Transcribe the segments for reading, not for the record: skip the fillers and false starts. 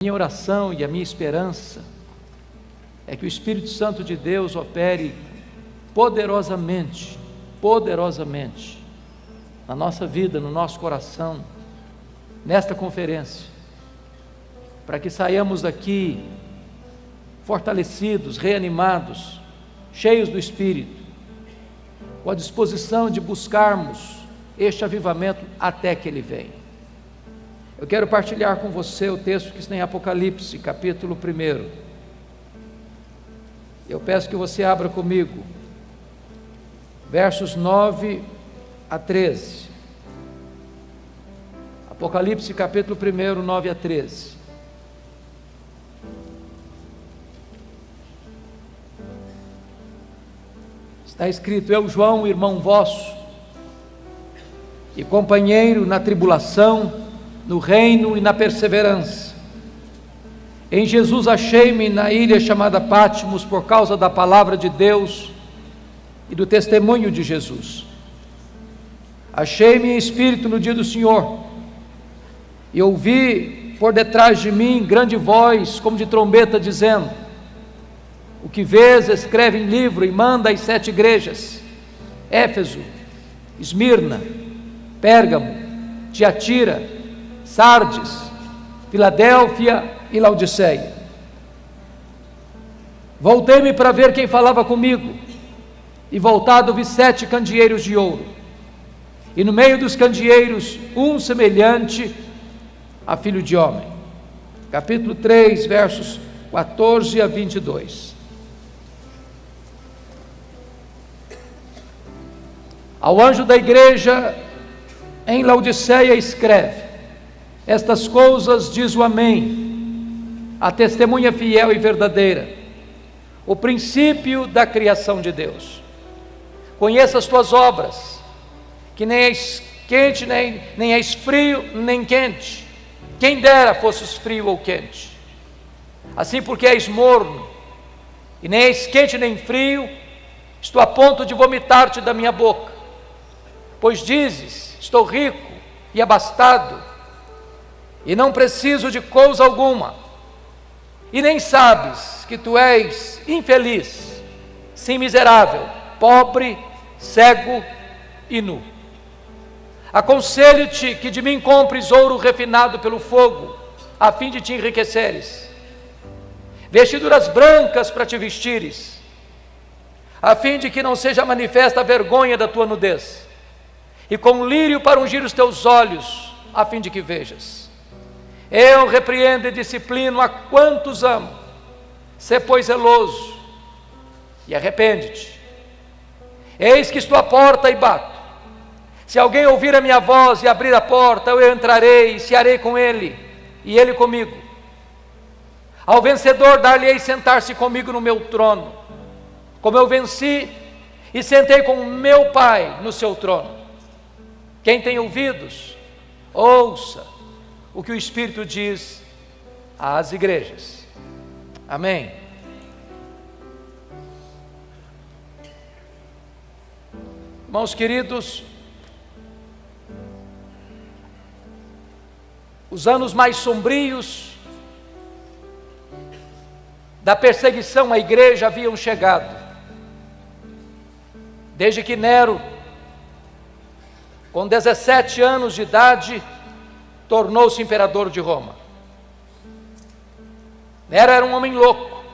Minha oração e a minha esperança é que o Espírito Santo de Deus opere poderosamente na nossa vida, no nosso coração, nesta conferência, para que saiamos daqui fortalecidos, reanimados, cheios do Espírito, com a disposição de buscarmos este avivamento até que Ele venha. Eu quero partilhar com você o texto que está em Apocalipse, capítulo 1. Eu peço que você abra comigo, versos 9 a 13. Apocalipse, capítulo 1, 9 a 13. Está escrito: Eu, João, irmão vosso, e companheiro na tribulação, no reino e na perseverança. Em Jesus achei-me na ilha chamada Patmos por causa da palavra de Deus e do testemunho de Jesus. Achei-me em espírito no dia do Senhor, e ouvi por detrás de mim grande voz, como de trombeta, dizendo: O que vês, escreve em livro e manda às 7 igrejas: Éfeso, Esmirna, Pérgamo, Tiatira, Sardes, Filadélfia e Laodiceia. Voltei-me para ver quem falava comigo, e voltado vi 7 candeeiros de ouro, e no meio dos candeeiros um semelhante a filho de homem. Capítulo 3, versos 14 a 22. Ao anjo da igreja em Laodiceia escreve: Estas coisas diz o Amém, a testemunha fiel e verdadeira, o princípio da criação de Deus. Conheça as tuas obras, que nem és quente, nem és frio, nem quente. Quem dera fosses frio ou quente. Assim, porque és morno, e nem és quente nem frio, estou a ponto de vomitar-te da minha boca. Pois dizes: estou rico e abastado, e não preciso de coisa alguma, e nem sabes que tu és infeliz, sim, miserável, pobre, cego e nu. Aconselho-te que de mim compres ouro refinado pelo fogo, a fim de te enriqueceres, vestiduras brancas para te vestires, a fim de que não seja manifesta a vergonha da tua nudez, e com lírio para ungir os teus olhos, a fim de que vejas. Eu repreendo e disciplino a quantos amo. Sê, pois, zeloso e arrepende-te. Eis que estou à porta e bato. Se alguém ouvir a minha voz e abrir a porta, eu entrarei e cearei com ele, e ele comigo. Ao vencedor dar-lhe-ei sentar-se comigo no meu trono, como eu venci e sentei com o meu Pai no seu trono. Quem tem ouvidos, ouça o que o Espírito diz às igrejas. Amém. Irmãos queridos, os anos mais sombrios da perseguição à igreja haviam chegado, desde que Nero, com 17 anos de idade, tornou-se imperador de Roma. Nero era um homem louco,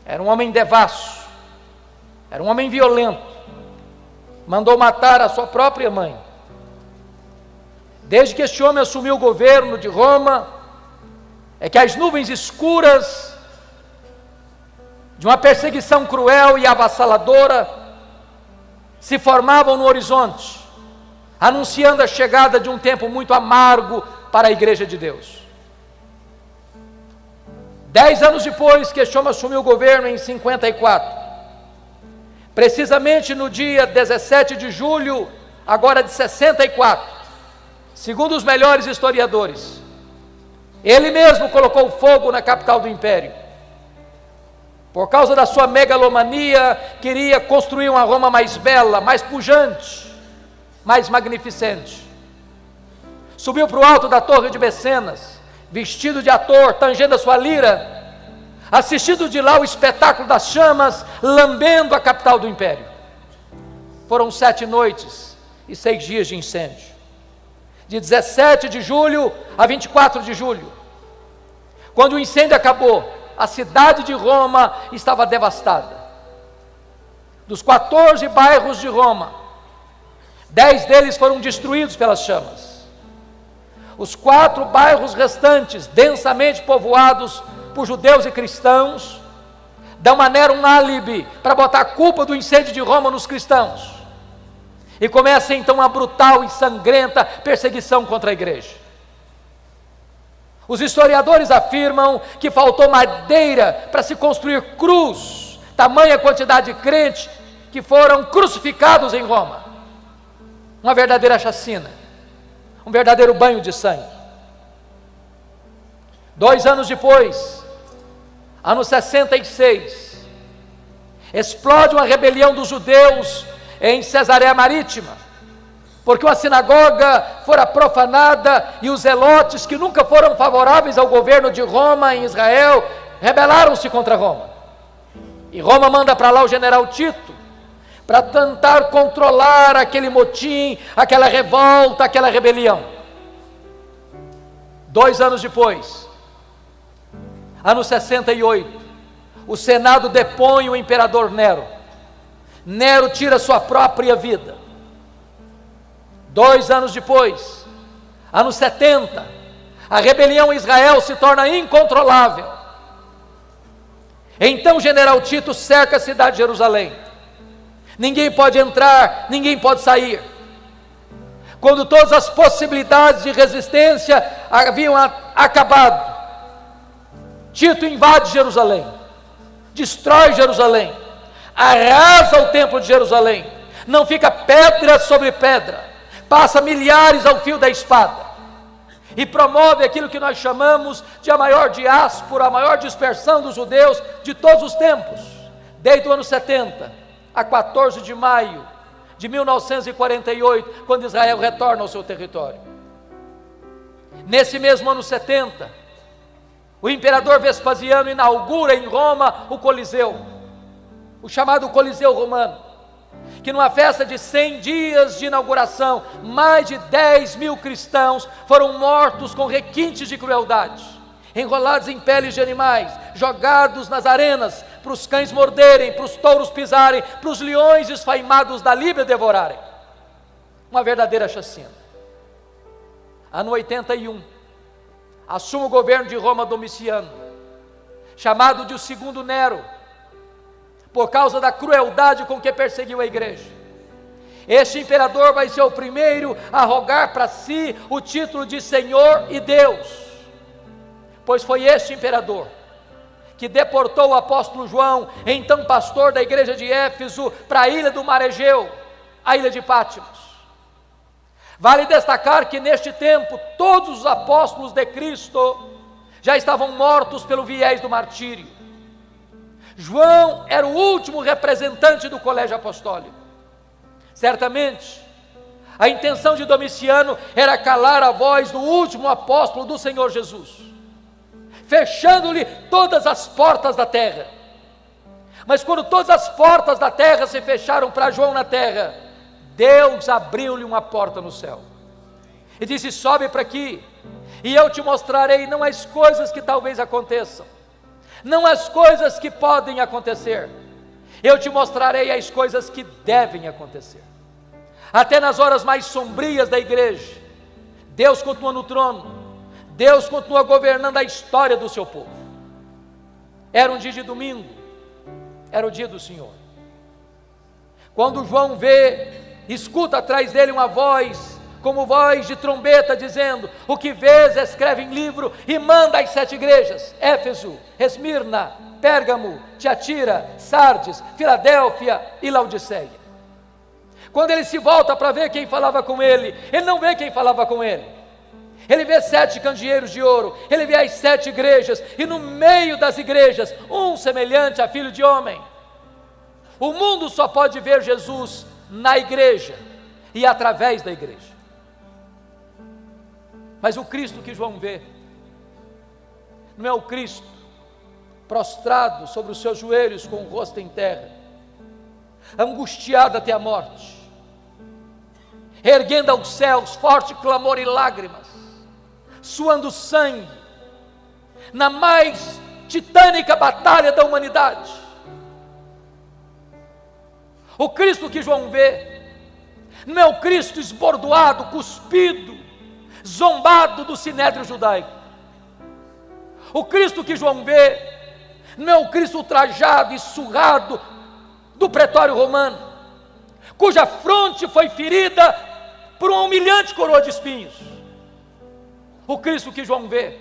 era um homem devasso, era um homem violento, mandou matar a sua própria mãe. Desde que este homem assumiu o governo de Roma, é que as nuvens escuras de uma perseguição cruel e avassaladora se formavam no horizonte, anunciando a chegada de um tempo muito amargo para a igreja de Deus. 10 anos depois que este homem assumiu o governo, em 54, precisamente no dia 17 de julho, agora de 64, segundo os melhores historiadores, ele mesmo colocou fogo na capital do império. Por causa da sua megalomania, queria construir uma Roma mais bela, mais pujante, mais magnificente. Subiu para o alto da torre de Mecenas, vestido de ator, tangendo a sua lira, assistindo de lá o espetáculo das chamas, lambendo a capital do império. Foram 7 noites e 6 dias de incêndio, de 17 de julho a 24 de julho. Quando o incêndio acabou, a cidade de Roma estava devastada. Dos 14 bairros de Roma, 10 deles foram destruídos pelas chamas. Os 4 bairros restantes, densamente povoados por judeus e cristãos, dão a Nero um álibi para botar a culpa do incêndio de Roma nos cristãos. E começa então uma brutal e sangrenta perseguição contra a igreja. Os historiadores afirmam que faltou madeira para se construir cruz, tamanha quantidade de crentes que foram crucificados em Roma. Uma verdadeira chacina, um verdadeiro banho de sangue. 2 anos depois, ano 66, explode uma rebelião dos judeus em Cesareia Marítima, porque uma sinagoga fora profanada e os zelotes, que nunca foram favoráveis ao governo de Roma em Israel, rebelaram-se contra Roma. E Roma manda para lá o general Tito, para tentar controlar aquele motim, aquela revolta, aquela rebelião. 2 anos depois, ano 68, o Senado depõe o imperador Nero. Nero tira sua própria vida. 2 anos depois, ano 70, a rebelião em Israel se torna incontrolável. Então o general Tito cerca a cidade de Jerusalém. Ninguém pode entrar, ninguém pode sair. Quando todas as possibilidades de resistência haviam acabado, Tito invade Jerusalém, destrói Jerusalém, arrasa o templo de Jerusalém, não fica pedra sobre pedra, passa milhares ao fio da espada, e promove aquilo que nós chamamos de a maior diáspora, a maior dispersão dos judeus de todos os tempos, desde o ano 70 a 14 de maio de 1948, quando Israel retorna ao seu território. Nesse mesmo ano 70, o imperador Vespasiano inaugura em Roma o Coliseu, o chamado Coliseu Romano, que numa festa de 100 dias de inauguração, mais de 10 mil cristãos foram mortos com requintes de crueldade, enrolados em peles de animais, jogados nas arenas, para os cães morderem, para os touros pisarem, para os leões esfaimados da Líbia devorarem. Uma verdadeira chacina. Ano 81, assume o governo de Roma Domiciano, chamado de o segundo Nero, por causa da crueldade com que perseguiu a igreja. Este imperador vai ser o primeiro a rogar para si o título de Senhor e Deus, pois foi este imperador que deportou o apóstolo João, então pastor da igreja de Éfeso, para a ilha do Mar Egeu, a ilha de Pátimos. Vale destacar que neste tempo todos os apóstolos de Cristo já estavam mortos pelo viés do martírio. João era o último representante do colégio apostólico. Certamente, a intenção de Domiciano era calar a voz do último apóstolo do Senhor Jesus, fechando-lhe todas as portas da terra. Mas quando todas as portas da terra se fecharam para João na terra, Deus abriu-lhe uma porta no céu e disse: sobe para aqui, e eu te mostrarei não as coisas que talvez aconteçam, não as coisas que podem acontecer, eu te mostrarei as coisas que devem acontecer. Até nas horas mais sombrias da igreja, Deus continua no trono, Deus continua governando a história do seu povo. Era um dia de domingo, era o dia do Senhor. Quando João escuta atrás dele uma voz, como voz de trombeta, dizendo: o que vês, escreve em livro e manda às 7 igrejas: Éfeso, Esmirna, Pérgamo, Tiatira, Sardes, Filadélfia e Laodiceia. Quando ele se volta para ver quem falava com ele, ele não vê quem falava com ele. Ele vê 7 candeeiros de ouro, ele vê as 7 igrejas, e no meio das igrejas, um semelhante a filho de homem. O mundo só pode ver Jesus na igreja e através da igreja. Mas o Cristo que João vê não é o Cristo prostrado sobre os seus joelhos com o rosto em terra, angustiado até a morte, erguendo aos céus forte clamor e lágrimas, suando sangue, na mais titânica batalha da humanidade. O Cristo que João vê, não é o Cristo esbordoado, cuspido, zombado do sinédrio judaico. O Cristo que João vê, não é o Cristo ultrajado e surrado do pretório romano, cuja fronte foi ferida por uma humilhante coroa de espinhos. O Cristo que João vê,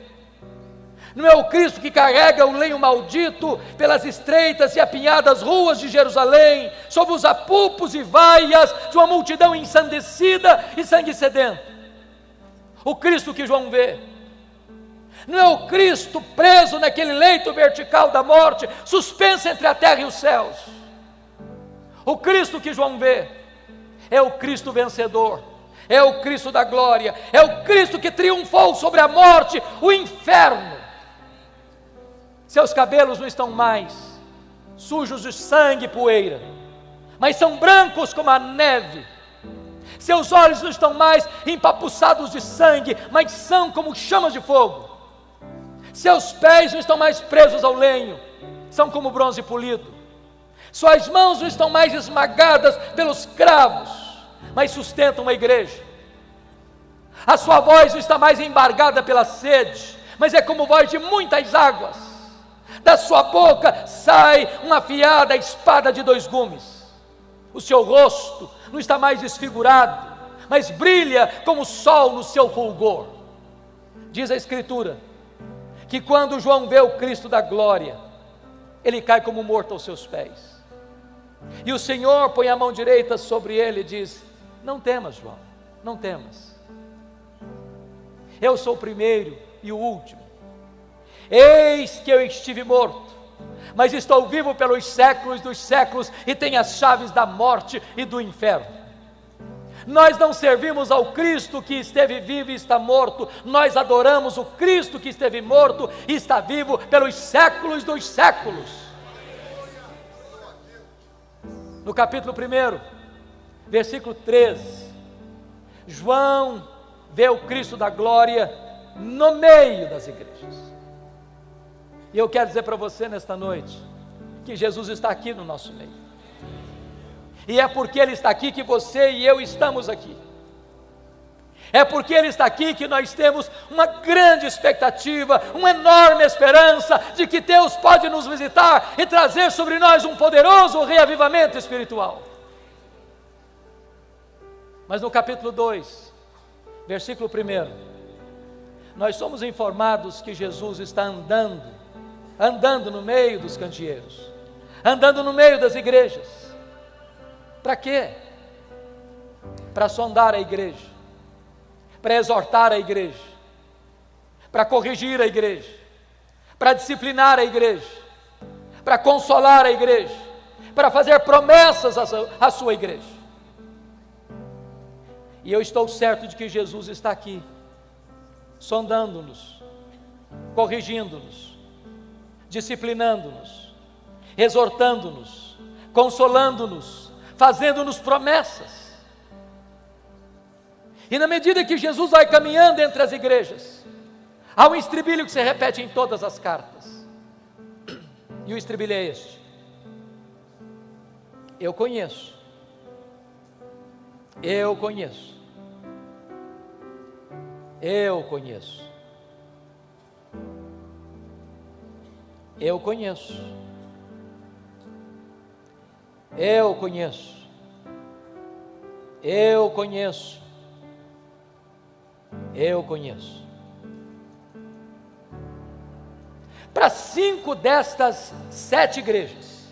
não é o Cristo que carrega o lenho maldito pelas estreitas e apinhadas ruas de Jerusalém, sob os apupos e vaias de uma multidão ensandecida e sangue sedento. O Cristo que João vê, não é o Cristo preso naquele leito vertical da morte, suspenso entre a terra e os céus. O Cristo que João vê, é o Cristo vencedor, é o Cristo da glória, é o Cristo que triunfou sobre a morte, o inferno. Seus cabelos não estão mais sujos de sangue e poeira, mas são brancos como a neve. Seus olhos não estão mais empapuçados de sangue, mas são como chamas de fogo. Seus pés não estão mais presos ao lenho, são como bronze polido. Suas mãos não estão mais esmagadas pelos cravos, mas sustentam uma igreja. A sua voz não está mais embargada pela sede, mas é como voz de muitas águas. Da sua boca sai uma afiada espada de 2 gumes. O seu rosto não está mais desfigurado, mas brilha como o sol no seu fulgor. Diz a Escritura que quando João vê o Cristo da glória, ele cai como morto aos seus pés. E o Senhor põe a mão direita sobre ele e diz: não temas, João, não temas. Eu sou o primeiro e o último. Eis que eu estive morto, mas estou vivo pelos séculos dos séculos e tenho as chaves da morte e do inferno. Nós não servimos ao Cristo que esteve vivo e está morto, nós adoramos o Cristo que esteve morto e está vivo pelos séculos dos séculos. No capítulo 1, versículo 13, João vê o Cristo da glória no meio das igrejas. E eu quero dizer para você nesta noite, que Jesus está aqui no nosso meio. E é porque Ele está aqui que você e eu estamos aqui. É porque Ele está aqui que nós temos uma grande expectativa, uma enorme esperança de que Deus pode nos visitar e trazer sobre nós um poderoso reavivamento espiritual. Mas no capítulo 2, versículo 1, nós somos informados que Jesus está andando no meio dos candeeiros, andando no meio das igrejas. Para quê? Para sondar a igreja, para exortar a igreja, para corrigir a igreja, para disciplinar a igreja, para consolar a igreja, para fazer promessas à sua igreja. E eu estou certo de que Jesus está aqui, sondando-nos, corrigindo-nos, disciplinando-nos, exortando-nos, consolando-nos, fazendo-nos promessas. E na medida que Jesus vai caminhando entre as igrejas, há um estribilho que se repete em todas as cartas. E o estribilho é este: eu conheço, eu conheço, eu conheço, eu conheço, eu conheço, eu conheço, eu conheço. Para 5 destas 7 igrejas,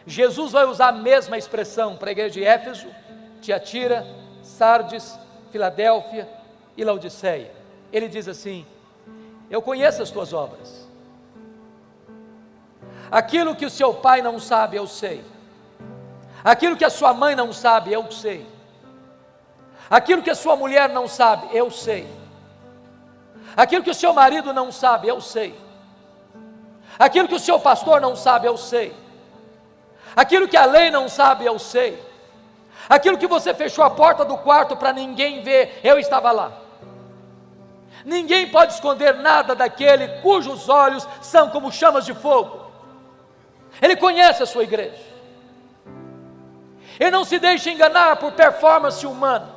Jesus vai usar a mesma expressão para a igreja de Éfeso, Tiatira, Sardes, Filadélfia e Laodiceia. Ele diz assim: eu conheço as tuas obras. Aquilo que o seu pai não sabe, eu sei. Aquilo que a sua mãe não sabe, eu sei. Aquilo que a sua mulher não sabe, eu sei. Aquilo que o seu marido não sabe, eu sei. Aquilo que o seu pastor não sabe, eu sei. Aquilo que a lei não sabe, eu sei. Aquilo que você fechou a porta do quarto para ninguém ver, eu estava lá. Ninguém pode esconder nada daquele cujos olhos são como chamas de fogo. Ele conhece a sua igreja. Ele não se deixa enganar por performance humana.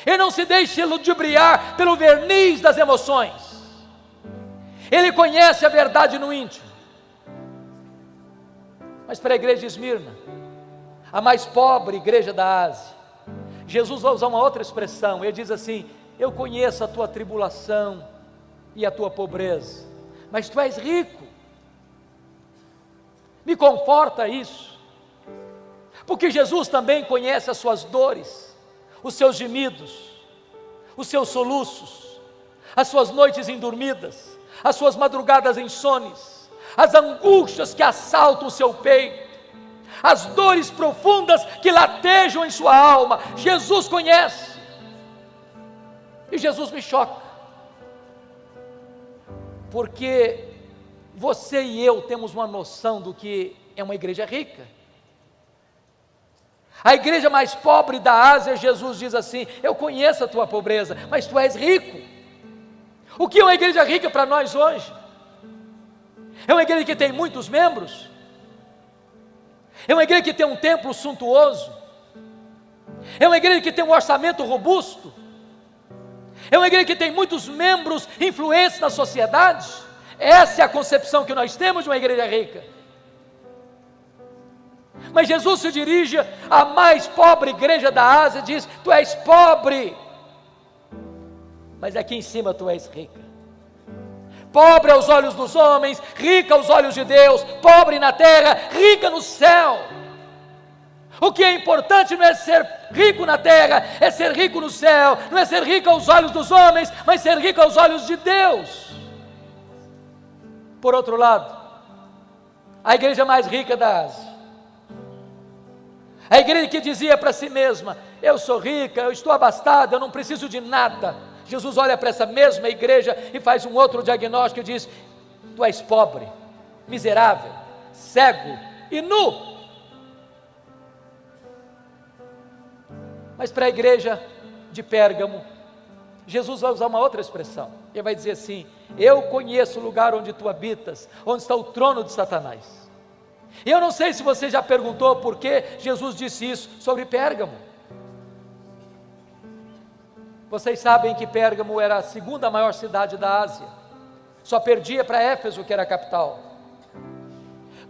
Ele não se deixa ludibriar pelo verniz das emoções. Ele conhece a verdade no íntimo. Mas para a igreja de Esmirna, a mais pobre igreja da Ásia, Jesus vai usar uma outra expressão. Ele diz assim: eu conheço a tua tribulação e a tua pobreza, mas tu és rico. Me conforta isso, porque Jesus também conhece as suas dores, os seus gemidos, os seus soluços, as suas noites indormidas, as suas madrugadas insones, as angústias que assaltam o seu peito, as dores profundas que latejam em sua alma. Jesus conhece, e Jesus me choca, porque você e eu temos uma noção do que é uma igreja rica. A igreja mais pobre da Ásia, Jesus diz assim: eu conheço a tua pobreza, mas tu és rico. O que é uma igreja rica para nós hoje? É uma igreja que tem muitos membros? É uma igreja que tem um templo suntuoso? É uma igreja que tem um orçamento robusto? É uma igreja que tem muitos membros influentes na sociedade? Essa é a concepção que nós temos de uma igreja rica. Mas Jesus se dirige à mais pobre igreja da Ásia e diz: tu és pobre, mas aqui em cima tu és rica. Pobre aos olhos dos homens, rica aos olhos de Deus, pobre na terra, rica no céu. O que é importante não é ser rico na terra, é ser rico no céu. Não é ser rico aos olhos dos homens, mas ser rico aos olhos de Deus. Por outro lado, a igreja mais rica da Ásia, a igreja que dizia para si mesma: eu sou rica, eu estou abastada, eu não preciso de nada. Jesus olha para essa mesma igreja e faz um outro diagnóstico e diz: tu és pobre, miserável, cego e nu. Mas para a igreja de Pérgamo, Jesus vai usar uma outra expressão. Ele vai dizer assim: eu conheço o lugar onde tu habitas, onde está o trono de Satanás. E eu não sei se você já perguntou por que Jesus disse isso sobre Pérgamo. Vocês sabem que Pérgamo era a segunda maior cidade da Ásia, só perdia para Éfeso, que era a capital.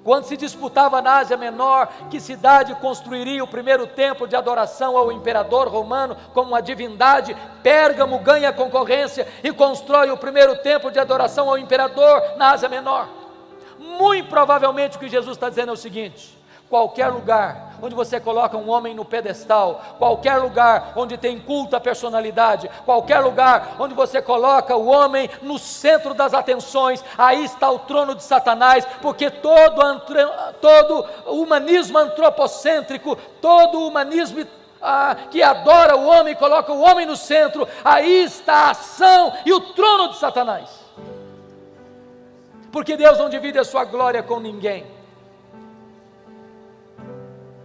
Quando se disputava na Ásia Menor que cidade construiria o primeiro templo de adoração ao imperador romano como uma divindade, Pérgamo ganha a concorrência e constrói o primeiro templo de adoração ao imperador na Ásia Menor. Muito provavelmente o que Jesus está dizendo é o seguinte: qualquer lugar onde você coloca um homem no pedestal, qualquer lugar onde tem culto à personalidade, qualquer lugar onde você coloca o homem no centro das atenções, aí está o trono de Satanás, porque todo o humanismo antropocêntrico, todo o humanismo que adora o homem, coloca o homem no centro, aí está a ação e o trono de Satanás. Porque Deus não divide a sua glória com ninguém.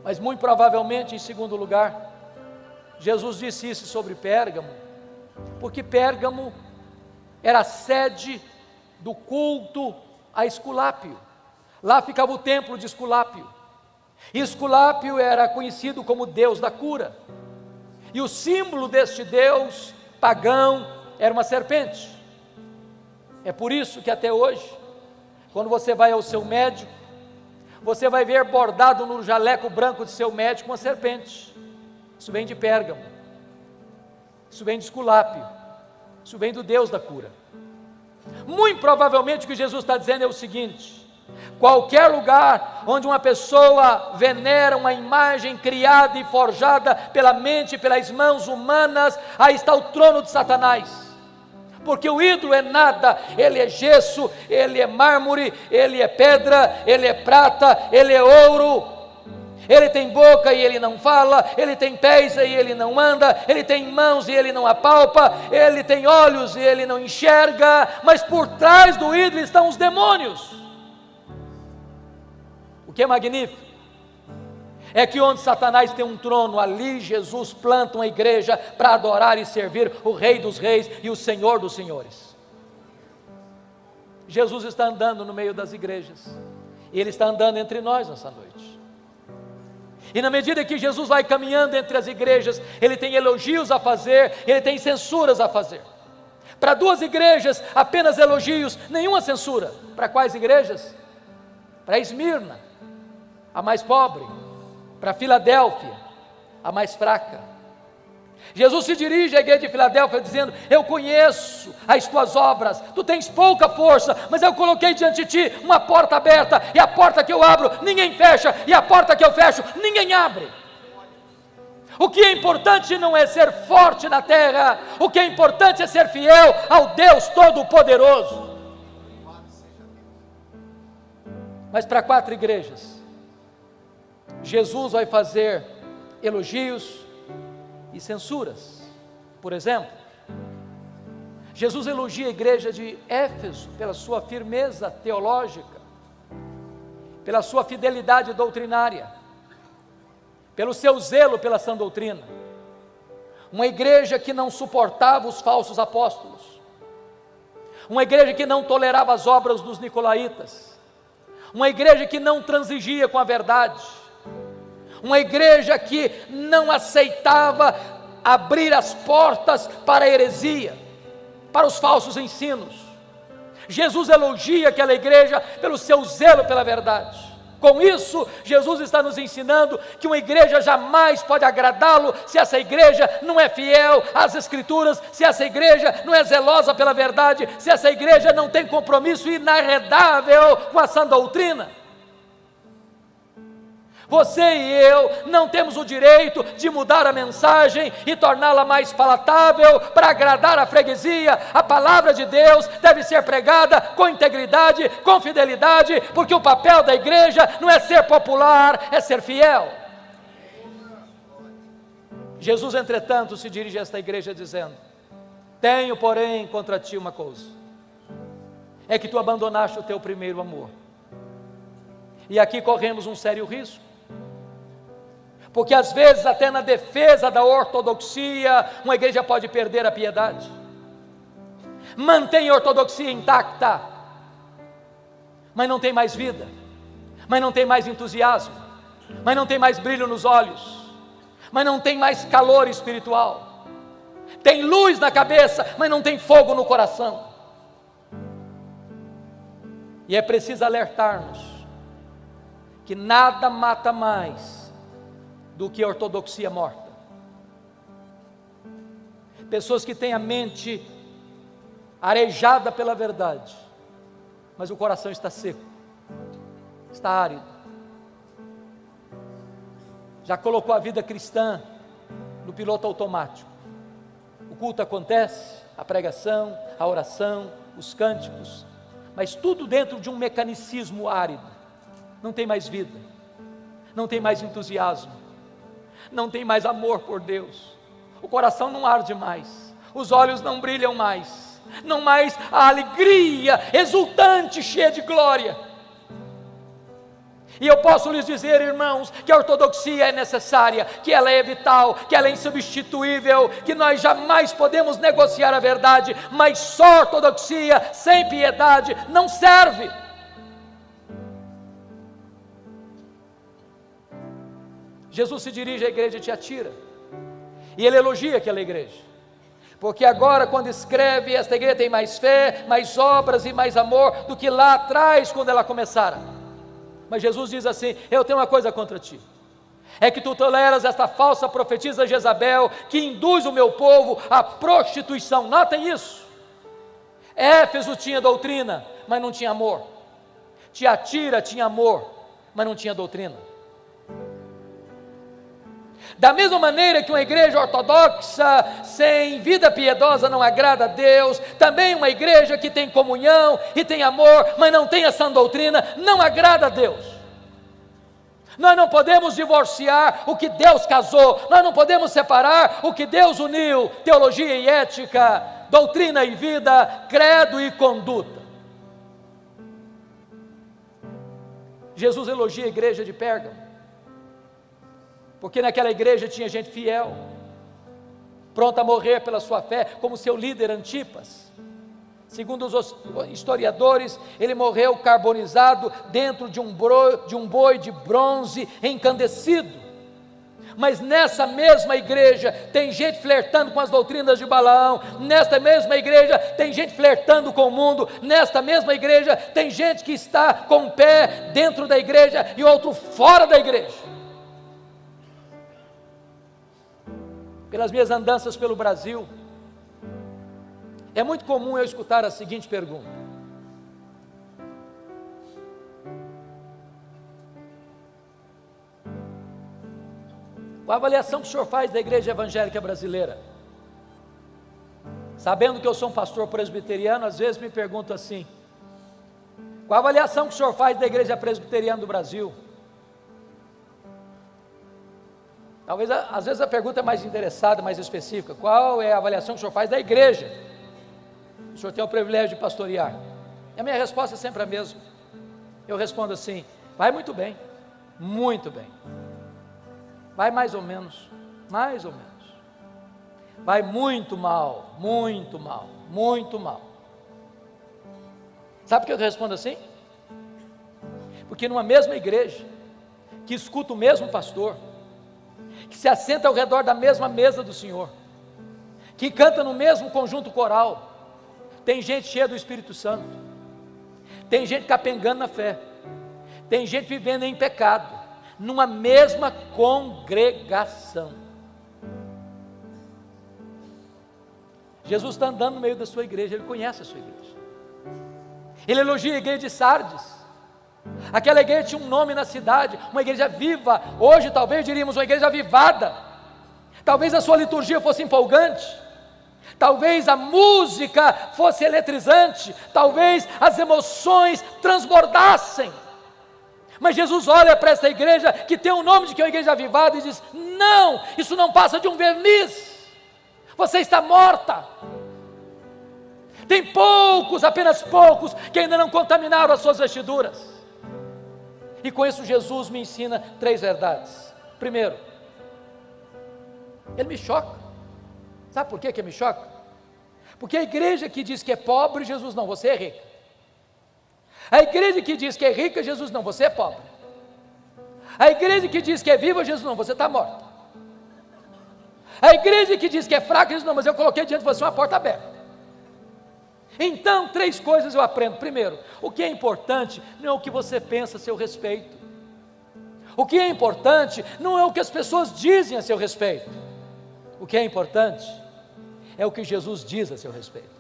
Mas muito provavelmente, em segundo lugar, Jesus disse isso sobre Pérgamo, porque Pérgamo era a sede do culto a Esculápio. Lá ficava o templo de Esculápio. E Esculápio era conhecido como Deus da cura. E o símbolo deste Deus pagão era uma serpente. É por isso que até hoje, quando você vai ao seu médico, você vai ver bordado no jaleco branco de seu médico uma serpente. Isso vem de Pérgamo, isso vem de Esculápio, isso vem do Deus da cura. Muito provavelmente o que Jesus está dizendo é o seguinte: qualquer lugar onde uma pessoa venera uma imagem criada e forjada pela mente e pelas mãos humanas, aí está o trono de Satanás. Porque o ídolo é nada, ele é gesso, ele é mármore, ele é pedra, ele é prata, ele é ouro. Ele tem boca e ele não fala, ele tem pés e ele não anda, ele tem mãos e ele não apalpa, ele tem olhos e ele não enxerga, mas por trás do ídolo estão os demônios. que é magnífico é que onde Satanás tem um trono, ali Jesus planta uma igreja para adorar e servir o Rei dos Reis e o Senhor dos Senhores. Jesus está andando no meio das igrejas, e Ele está andando entre nós nessa noite. E na medida que Jesus vai caminhando entre as igrejas, Ele tem elogios a fazer, Ele tem censuras a fazer. Para 2 igrejas, apenas elogios, nenhuma censura. Para quais igrejas? Para Esmirna, a mais pobre. Para Filadélfia, a mais fraca. Jesus se dirige à igreja de Filadélfia dizendo: eu conheço as tuas obras, tu tens pouca força, mas eu coloquei diante de ti uma porta aberta, e a porta que eu abro, ninguém fecha, e a porta que eu fecho, ninguém abre. O que é importante não é ser forte na terra, o que é importante é ser fiel ao Deus Todo-Poderoso. Mas para 4 igrejas, Jesus vai fazer elogios e censuras. Por exemplo, Jesus elogia a igreja de Éfeso pela sua firmeza teológica, pela sua fidelidade doutrinária, pelo seu zelo pela sã doutrina. Uma igreja que não suportava os falsos apóstolos, uma igreja que não tolerava as obras dos nicolaítas, uma igreja que não transigia com a verdade, uma igreja que não aceitava abrir as portas para a heresia, para os falsos ensinos. Jesus elogia aquela igreja pelo seu zelo pela verdade. Com isso, Jesus está nos ensinando que uma igreja jamais pode agradá-lo se essa igreja não é fiel às Escrituras, se essa igreja não é zelosa pela verdade, se essa igreja não tem compromisso inarredável com a sã doutrina. Você e eu não temos o direito de mudar a mensagem e torná-la mais palatável para agradar a freguesia. A palavra de Deus deve ser pregada com integridade, com fidelidade, porque o papel da igreja não é ser popular, é ser fiel. Jesus, entretanto, se dirige a esta igreja dizendo: tenho, porém, contra ti uma coisa, é que tu abandonaste o teu primeiro amor. E aqui corremos um sério risco, porque às vezes até na defesa da ortodoxia, uma igreja pode perder a piedade. Mantém a ortodoxia intacta, mas não tem mais vida, mas não tem mais entusiasmo, mas não tem mais brilho nos olhos, mas não tem mais calor espiritual. Tem luz na cabeça, mas não tem fogo no coração. E é preciso alertar-nos que nada mata mais do que a ortodoxia morta. Pessoas que têm a mente arejada pela verdade, mas o coração está seco, está árido. Já colocou a vida cristã no piloto automático. O culto acontece, a pregação, a oração, os cânticos, mas tudo dentro de um mecanicismo árido. Não tem mais vida, não tem mais entusiasmo, não tem mais amor por Deus, o coração não arde mais, os olhos não brilham mais, não mais a alegria exultante, cheia de glória. E eu posso lhes dizer, irmãos, que a ortodoxia é necessária, que ela é vital, que ela é insubstituível, que nós jamais podemos negociar a verdade, mas só ortodoxia sem piedade não serve. Jesus se dirige à igreja de Tiatira, e Ele elogia aquela igreja, porque agora quando escreve, esta igreja tem mais fé, mais obras e mais amor do que lá atrás quando ela começara. Mas Jesus diz assim: eu tenho uma coisa contra ti, é que tu toleras esta falsa profetisa Jezabel, que induz o meu povo à prostituição. Notem isso. Éfeso tinha doutrina, mas não tinha amor. Tiatira tinha amor, mas não tinha doutrina. Da mesma maneira que uma igreja ortodoxa sem vida piedosa não agrada a Deus, também uma igreja que tem comunhão e tem amor, mas não tem a sã doutrina, não agrada a Deus. Nós não podemos divorciar o que Deus casou, nós não podemos separar o que Deus uniu: teologia e ética, doutrina e vida, credo e conduta. Jesus elogia a igreja de Pérgamo, porque naquela igreja tinha gente fiel, pronta a morrer pela sua fé, como seu líder Antipas. Segundo os historiadores, ele morreu carbonizado dentro de um boi de bronze encandecido. Mas nessa mesma igreja tem gente flertando com as doutrinas de Balaão, nesta mesma igreja tem gente flertando com o mundo, nesta mesma igreja tem gente que está com um pé dentro da igreja e outro fora da igreja. Pelas minhas andanças pelo Brasil, é muito comum eu escutar a seguinte pergunta: qual a avaliação que o senhor faz da igreja evangélica brasileira? Sabendo que eu sou um pastor presbiteriano, às vezes me pergunto assim: qual a avaliação que o senhor faz da igreja presbiteriana do Brasil? Talvez, às vezes a pergunta é mais interessada, mais específica: qual é a avaliação que o senhor faz da igreja? O senhor tem o privilégio de pastorear. E a minha resposta é sempre a mesma. Eu respondo assim: vai muito bem, muito bem. Vai mais ou menos, mais ou menos. Vai muito mal, muito mal, muito mal. Sabe por que eu respondo assim? Porque numa mesma igreja, que escuta o mesmo pastor, que se assenta ao redor da mesma mesa do Senhor, que canta no mesmo conjunto coral, tem gente cheia do Espírito Santo, tem gente capengando na fé, tem gente vivendo em pecado, numa mesma congregação. Jesus está andando no meio da sua igreja, Ele conhece a sua igreja, Ele elogia a igreja de Sardes. Aquela igreja tinha um nome na cidade, uma igreja viva. Hoje talvez diríamos uma igreja avivada. Talvez a sua liturgia fosse empolgante, talvez a música fosse eletrizante, talvez as emoções transbordassem. Mas Jesus olha para essa igreja que tem o nome de que é uma igreja avivada e diz: não, isso não passa de um verniz, você está morta. Tem poucos, apenas poucos, que ainda não contaminaram as suas vestiduras. E com isso Jesus me ensina 3 verdades. Primeiro, ele me choca. Sabe por que me choca? Porque a igreja que diz que é pobre, Jesus não, você é rica. A igreja que diz que é rica, Jesus não, você é pobre. A igreja que diz que é viva, Jesus não, você está morta. A igreja que diz que é fraca, Jesus não, mas eu coloquei diante de você uma porta aberta. Então, 3 coisas eu aprendo. Primeiro, o que é importante não é o que você pensa a seu respeito. O que é importante não é o que as pessoas dizem a seu respeito. O que é importante é o que Jesus diz a seu respeito.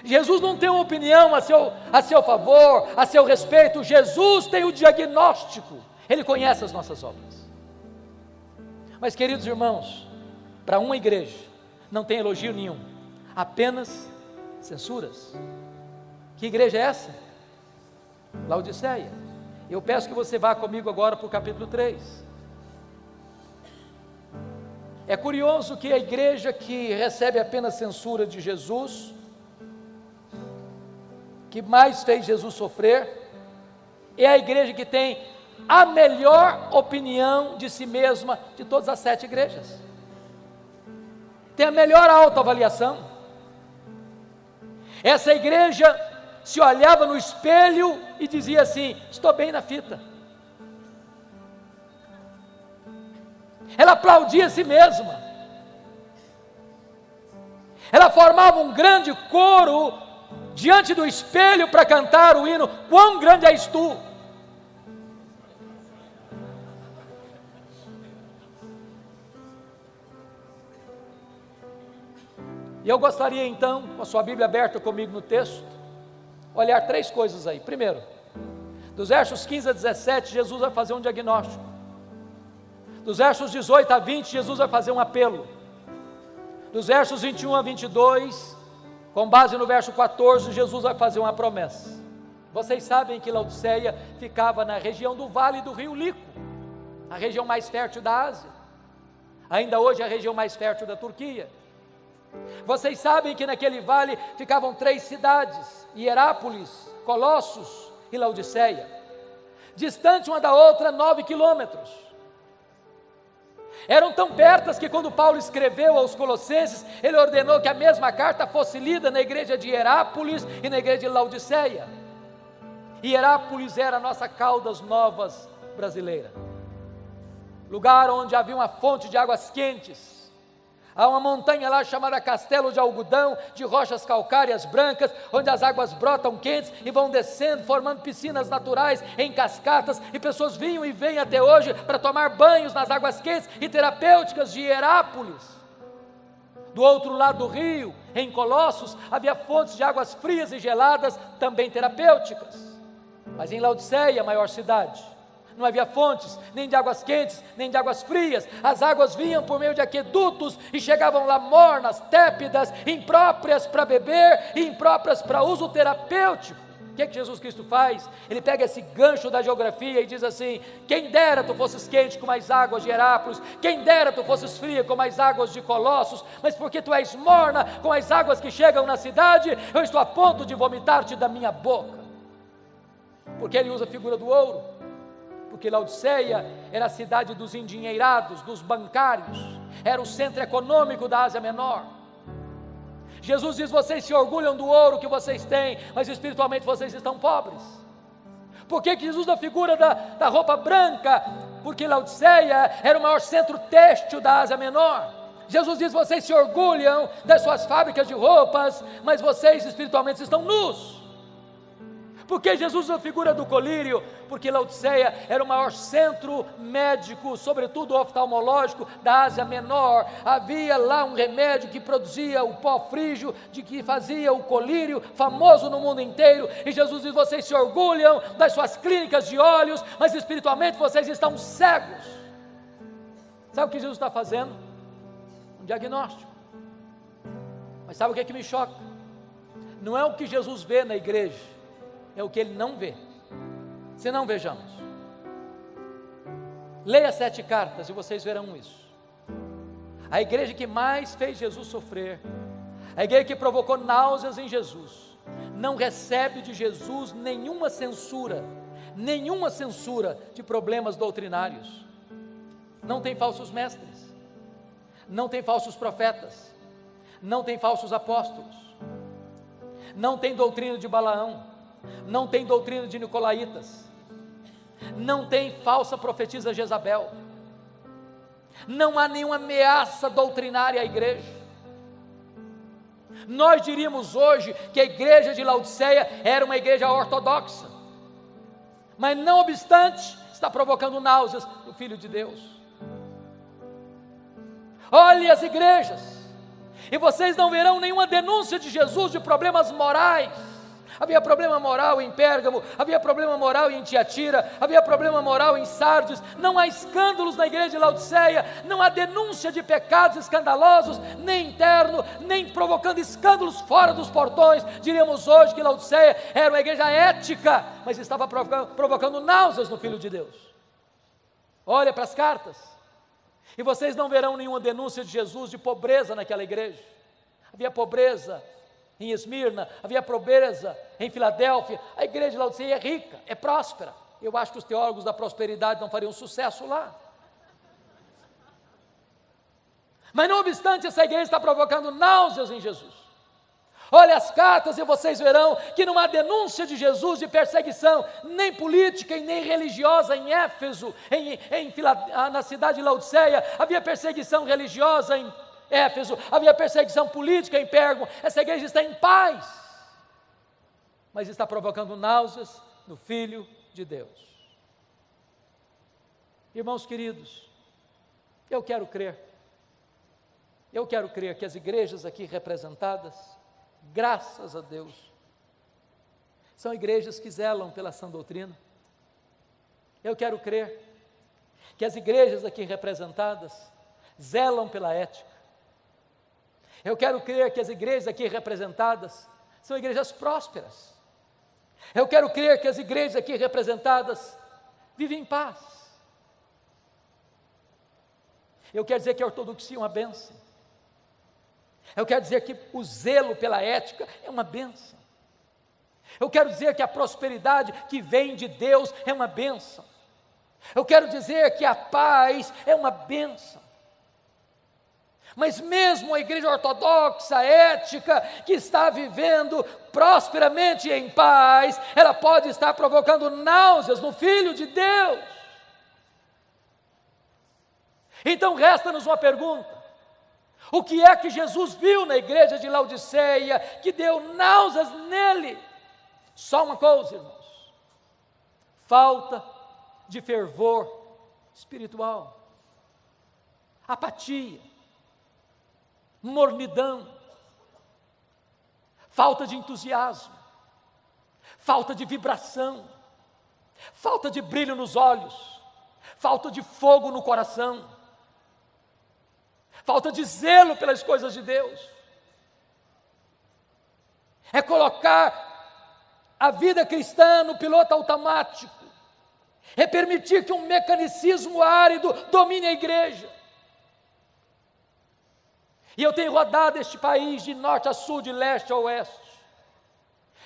Jesus não tem uma opinião a seu favor, a seu respeito. Jesus tem o diagnóstico. Ele conhece as nossas obras. Mas, queridos irmãos, para uma igreja não tem elogio nenhum, apenas censuras. Que igreja é essa? Laodiceia. Eu peço que você vá comigo agora para o capítulo 3. É curioso que a igreja que recebe apenas censura de Jesus, que mais fez Jesus sofrer, é a igreja que tem a melhor opinião de si mesma de todas as 7 igrejas. Tem a melhor autoavaliação. Essa igreja se olhava no espelho e dizia assim: estou bem na fita. Ela aplaudia a si mesma. Ela formava um grande coro diante do espelho para cantar o hino: quão grande és tu. E eu gostaria então, com a sua Bíblia aberta comigo no texto, olhar 3 coisas aí. Primeiro, dos versos 15 a 17, Jesus vai fazer um diagnóstico. Dos versos 18 a 20, Jesus vai fazer um apelo. Dos versos 21 a 22, com base no verso 14, Jesus vai fazer uma promessa. Vocês sabem que Laodiceia ficava na região do vale do rio Lico, a região mais fértil da Ásia. Ainda hoje é a região mais fértil da Turquia. Vocês sabem que naquele vale ficavam 3 cidades: Hierápolis, Colossos e Laodiceia. distante uma da outra 9 quilômetros. Eram tão pertas que quando Paulo escreveu aos Colossenses, ele ordenou que a mesma carta fosse lida na igreja de Hierápolis e na igreja de Laodiceia. Hierápolis era a nossa Caldas Novas brasileira, lugar onde havia uma fonte de águas quentes. Há uma montanha lá chamada Castelo de Algodão, de rochas calcárias brancas, onde as águas brotam quentes e vão descendo, formando piscinas naturais em cascatas, e pessoas vinham e vêm até hoje para tomar banhos nas águas quentes e terapêuticas de Hierápolis. Do outro lado do rio, em Colossos, havia fontes de águas frias e geladas, também terapêuticas. Mas em Laodiceia, a maior cidade, não havia fontes, nem de águas quentes, nem de águas frias. As águas vinham por meio de aquedutos e chegavam lá mornas, tépidas, impróprias para beber e impróprias para uso terapêutico. O que Jesus Cristo faz? Ele pega esse gancho da geografia e diz assim: quem dera tu fosses quente como as águas de Hierápolis, quem dera tu fosses fria como as águas de Colossos, mas porque tu és morna com as águas que chegam na cidade, eu estou a ponto de vomitar-te da minha boca. Porque ele usa a figura do ouro, porque Laodiceia era a cidade dos endinheirados, dos bancários, era o centro econômico da Ásia Menor. Jesus diz: vocês se orgulham do ouro que vocês têm, mas espiritualmente vocês estão pobres. Por que Jesus usa a figura da roupa branca? Porque Laodiceia era o maior centro têxtil da Ásia Menor. Jesus diz: vocês se orgulham das suas fábricas de roupas, mas vocês espiritualmente estão nus. Por que Jesus usa a figura do colírio? Porque Laodiceia era o maior centro médico, sobretudo oftalmológico, da Ásia Menor. Havia lá um remédio que produzia o pó frígio, de que fazia o colírio, famoso no mundo inteiro. E Jesus diz: vocês se orgulham das suas clínicas de olhos, mas espiritualmente vocês estão cegos. Sabe o que Jesus está fazendo? Um diagnóstico. Mas sabe o que é que me choca? Não é o que Jesus vê na igreja, é o que ele não vê. Se não, vejamos. Leia 7 cartas e vocês verão isso. A igreja que mais fez Jesus sofrer, a igreja que provocou náuseas em Jesus, não recebe de Jesus nenhuma censura de problemas doutrinários. Não tem falsos mestres, não tem falsos profetas, não tem falsos apóstolos, não tem doutrina de Balaão, não tem doutrina de Nicolaitas, não tem falsa profetisa Jezabel, não há nenhuma ameaça doutrinária à igreja. Nós diríamos hoje que a igreja de Laodiceia era uma igreja ortodoxa, mas não obstante, está provocando náuseas no Filho de Deus. Olhe as igrejas, e vocês não verão nenhuma denúncia de Jesus de problemas morais. Havia problema moral em Pérgamo, havia problema moral em Tiatira, havia problema moral em Sardes. Não há escândalos na igreja de Laodiceia, não há denúncia de pecados escandalosos, nem interno, nem provocando escândalos fora dos portões. Diríamos hoje que Laodiceia era uma igreja ética, mas estava provocando náuseas no Filho de Deus. Olha para as cartas, e vocês não verão nenhuma denúncia de Jesus de pobreza naquela igreja. Havia pobreza em Esmirna, havia pobreza em Filadélfia. A igreja de Laodiceia é rica, é próspera. Eu acho que os teólogos da prosperidade não fariam sucesso lá. Mas não obstante, essa igreja está provocando náuseas em Jesus. Olha as cartas e vocês verão que não há denúncia de Jesus de perseguição, nem política e nem religiosa em Éfeso, na cidade de Laodiceia. Havia perseguição religiosa em Éfeso, havia perseguição política em Pérgamo. Essa igreja está em paz, mas está provocando náuseas no Filho de Deus. Irmãos queridos, eu quero crer que as igrejas aqui representadas, graças a Deus, são igrejas que zelam pela sã doutrina. Eu quero crer que as igrejas aqui representadas zelam pela ética. Eu quero crer que as igrejas aqui representadas são igrejas prósperas. Eu quero crer que as igrejas aqui representadas vivem em paz. Eu quero dizer que a ortodoxia é uma bênção. Eu quero dizer que o zelo pela ética é uma bênção. Eu quero dizer que a prosperidade que vem de Deus é uma bênção. Eu quero dizer que a paz é uma bênção. Mas mesmo a igreja ortodoxa, ética, que está vivendo prosperamente e em paz, ela pode estar provocando náuseas no Filho de Deus. Então resta-nos uma pergunta: o que é que Jesus viu na igreja de Laodiceia que deu náuseas nele? Só uma coisa, irmãos: falta de fervor espiritual, apatia, mornidão, falta de entusiasmo, falta de vibração, falta de brilho nos olhos, falta de fogo no coração, falta de zelo pelas coisas de Deus. É colocar a vida cristã no piloto automático, é permitir que um mecanicismo árido domine a igreja. E eu tenho rodado este país de norte a sul, de leste a oeste.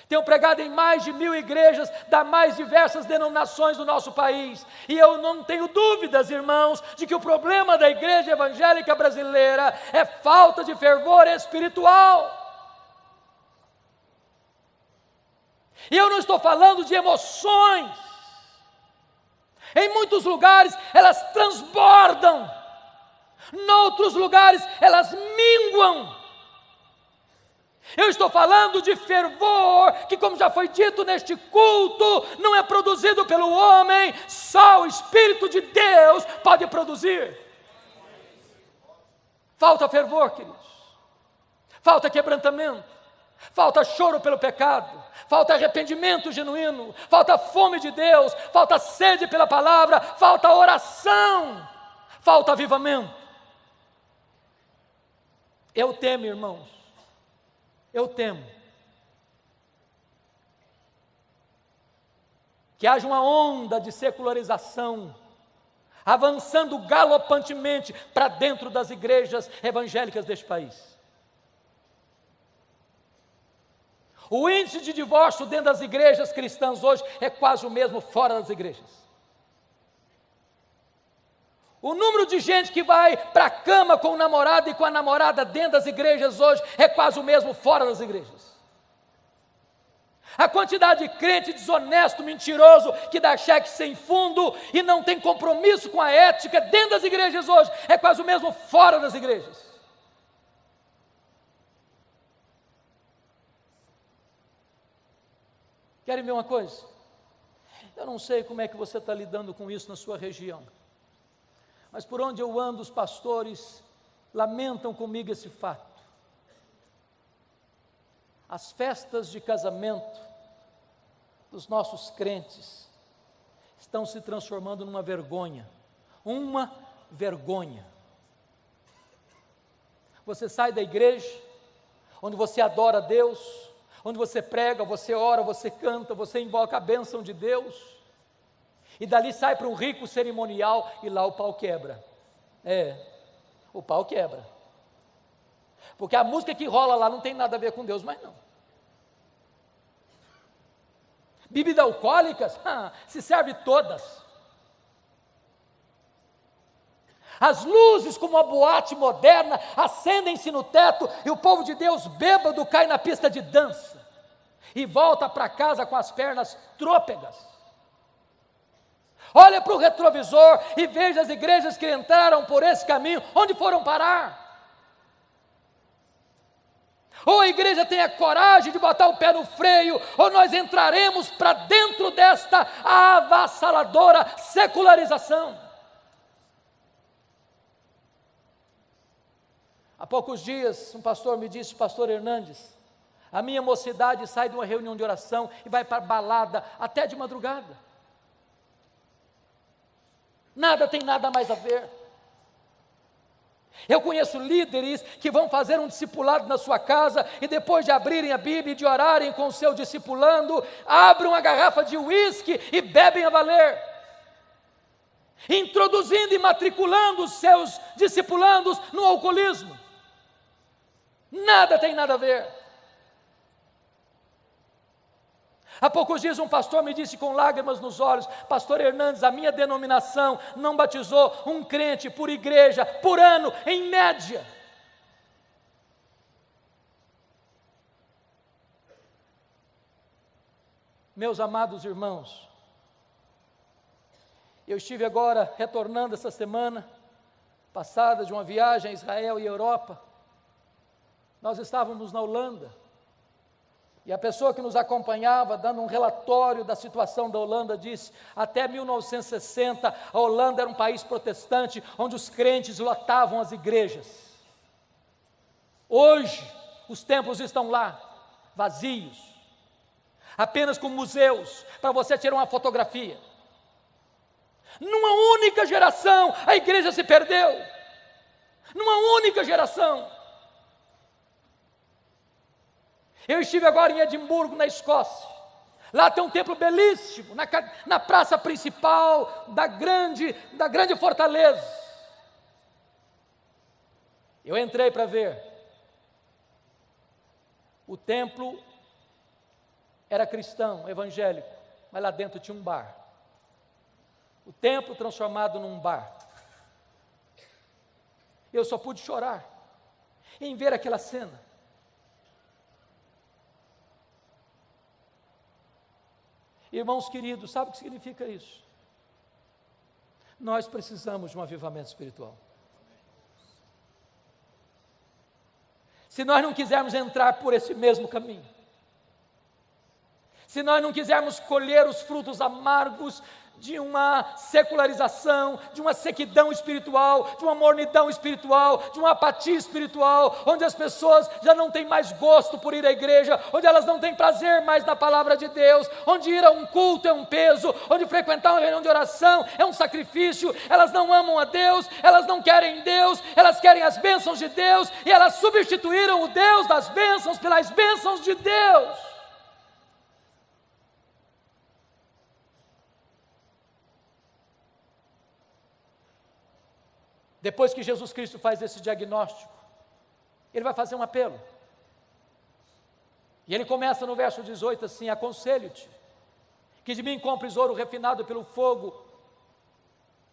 Tenho pregado em mais de 1000 igrejas das mais diversas denominações do nosso país. E eu não tenho dúvidas, irmãos, de que o problema da igreja evangélica brasileira é falta de fervor espiritual. E eu não estou falando de emoções. Em muitos lugares elas transbordam, noutros lugares elas minguam. Eu estou falando de fervor que, como já foi dito neste culto, não é produzido pelo homem, só o Espírito de Deus pode produzir. Falta fervor, queridos, falta quebrantamento, falta choro pelo pecado, falta arrependimento genuíno, falta fome de Deus, falta sede pela palavra, falta oração, falta avivamento. Eu temo, irmãos, eu temo que haja uma onda de secularização avançando galopantemente para dentro das igrejas evangélicas deste país. O índice de divórcio dentro das igrejas cristãs hoje é quase o mesmo fora das igrejas. O número de gente que vai para a cama com o namorado e com a namorada dentro das igrejas hoje é quase o mesmo fora das igrejas. A quantidade de crente desonesto, mentiroso, que dá cheque sem fundo e não tem compromisso com a ética dentro das igrejas hoje é quase o mesmo fora das igrejas. Querem ver uma coisa? Eu não sei como é que você está lidando com isso na sua região, mas por onde eu ando, os pastores lamentam comigo esse fato. As festas de casamento dos nossos crentes estão se transformando numa vergonha, uma vergonha. Você sai da igreja, onde você adora a Deus, onde você prega, você ora, você canta, você invoca a bênção de Deus, e dali sai para um rico cerimonial e lá o pau quebra. O pau quebra. Porque a música que rola lá não tem nada a ver com Deus, mas não. Bebidas alcoólicas, se serve todas. As luzes, como uma boate moderna, acendem-se no teto e o povo de Deus bêbado cai na pista de dança e volta para casa com as pernas trôpegas. Olha para o retrovisor e veja as igrejas que entraram por esse caminho, onde foram parar? Ou a igreja tem a coragem de botar o pé no freio, ou nós entraremos para dentro desta avassaladora secularização. Há poucos dias, um pastor me disse, pastor Hernandes, a minha mocidade sai de uma reunião de oração e vai para balada até de madrugada. Nada tem nada mais a ver. Eu conheço líderes que vão fazer um discipulado na sua casa e depois de abrirem a Bíblia e de orarem com o seu discipulando, abrem uma garrafa de uísque e bebem a valer, introduzindo e matriculando os seus discipulandos no alcoolismo. Nada tem nada a ver. Há poucos dias um pastor me disse com lágrimas nos olhos: pastor Hernandes, a minha denominação não batizou um crente por igreja, por ano, em média. Meus amados irmãos, eu estive agora retornando essa semana passada de uma viagem a Israel e Europa. Nós estávamos na Holanda, e a pessoa que nos acompanhava, dando um relatório da situação da Holanda, disse: até 1960, a Holanda era um país protestante, onde os crentes lotavam as igrejas. Hoje, os templos estão lá, vazios, apenas com museus, para você tirar uma fotografia. Numa única geração, a igreja se perdeu. Numa única geração. Eu estive agora em Edimburgo, na Escócia. Lá tem um templo belíssimo, na praça principal da grande fortaleza. Eu entrei para ver. O templo era cristão, evangélico, mas lá dentro tinha um bar. O templo transformado num bar. Eu só pude chorar em ver aquela cena. Irmãos queridos, sabe o que significa isso? Nós precisamos de um avivamento espiritual. Se nós não quisermos entrar por esse mesmo caminho, se nós não quisermos colher os frutos amargos de uma secularização, de uma sequidão espiritual, de uma mornidão espiritual, de uma apatia espiritual, onde as pessoas já não têm mais gosto por ir à igreja, onde elas não têm prazer mais na palavra de Deus, onde ir a um culto é um peso, onde frequentar uma reunião de oração é um sacrifício, elas não amam a Deus, elas não querem Deus, elas querem as bênçãos de Deus, e elas substituíram o Deus das bênçãos pelas bênçãos de Deus. Depois que Jesus Cristo faz esse diagnóstico, Ele vai fazer um apelo. E Ele começa no verso 18 assim: aconselho-te, que de mim compres ouro refinado pelo fogo,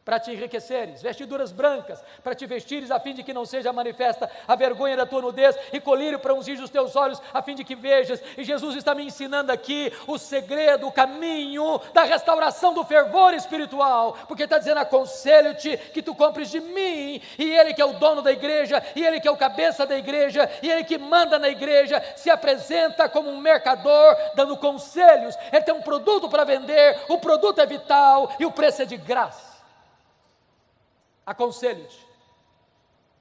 para te enriqueceres, vestiduras brancas, para te vestires, a fim de que não seja manifesta a vergonha da tua nudez, e colírio para ungir os teus olhos, a fim de que vejas. E Jesus está me ensinando aqui o segredo, o caminho da restauração do fervor espiritual, porque está dizendo: aconselho-te que tu compres de mim, e Ele que é o dono da igreja, e Ele que é o cabeça da igreja, e Ele que manda na igreja, se apresenta como um mercador, dando conselhos. Ele tem um produto para vender, o produto é vital, e o preço é de graça. Aconselho-te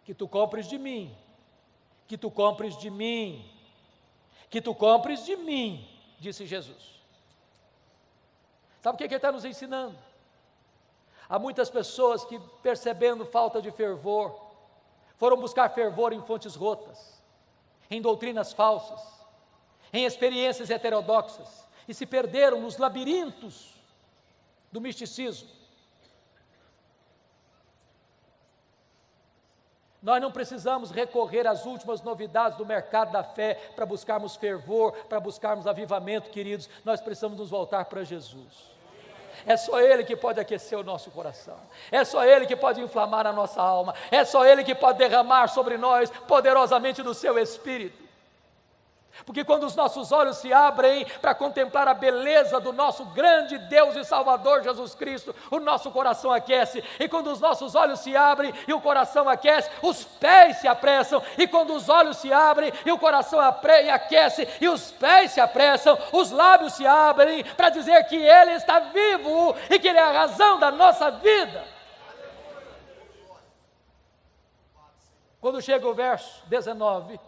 que tu compres de mim, que tu compres de mim, que tu compres de mim, disse Jesus. Sabe o que Ele está nos ensinando? Há muitas pessoas que, percebendo falta de fervor, foram buscar fervor em fontes rotas, em doutrinas falsas, em experiências heterodoxas, e se perderam nos labirintos do misticismo. Nós não precisamos recorrer às últimas novidades do mercado da fé para buscarmos fervor, para buscarmos avivamento, queridos. Nós precisamos nos voltar para Jesus. É só Ele que pode aquecer o nosso coração, é só Ele que pode inflamar a nossa alma, é só Ele que pode derramar sobre nós poderosamente do seu Espírito. Porque quando os nossos olhos se abrem para contemplar a beleza do nosso grande Deus e Salvador Jesus Cristo, o nosso coração aquece. E quando os nossos olhos se abrem e o coração aquece, os pés se apressam. E quando os olhos se abrem e o coração aquece e os pés se apressam, os lábios se abrem para dizer que Ele está vivo e que Ele é a razão da nossa vida. Quando chega o verso 19,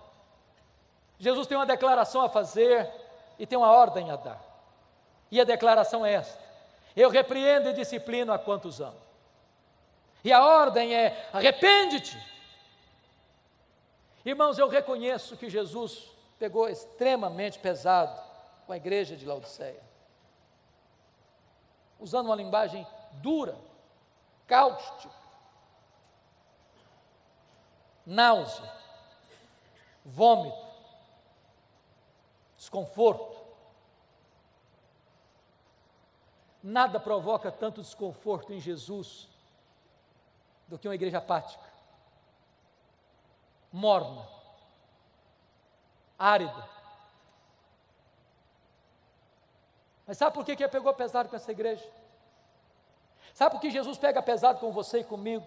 Jesus tem uma declaração a fazer e tem uma ordem a dar. E a declaração é esta: eu repreendo e disciplino a quantos amo. E a ordem é: arrepende-te. Irmãos, eu reconheço que Jesus pegou extremamente pesado com a igreja de Laodiceia, usando uma linguagem dura, cáustica, náusea, vômito, desconforto. Nada provoca tanto desconforto em Jesus do que uma igreja apática, morna, árida. Mas sabe por que ele pegou pesado com essa igreja? Sabe por que Jesus pega pesado com você e comigo?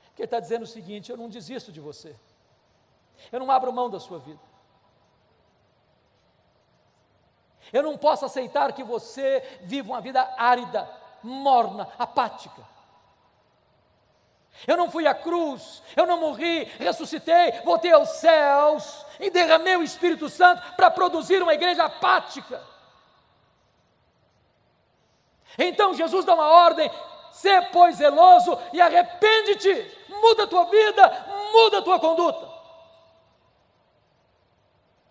Porque ele está dizendo o seguinte: eu não desisto de você, eu não abro mão da sua vida, eu não posso aceitar que você viva uma vida árida, morna, apática. Eu não fui à cruz, eu não morri, ressuscitei, voltei aos céus e derramei o Espírito Santo para produzir uma igreja apática. Então Jesus dá uma ordem: sê, pois, zeloso e arrepende-te, muda a tua vida, muda a tua conduta.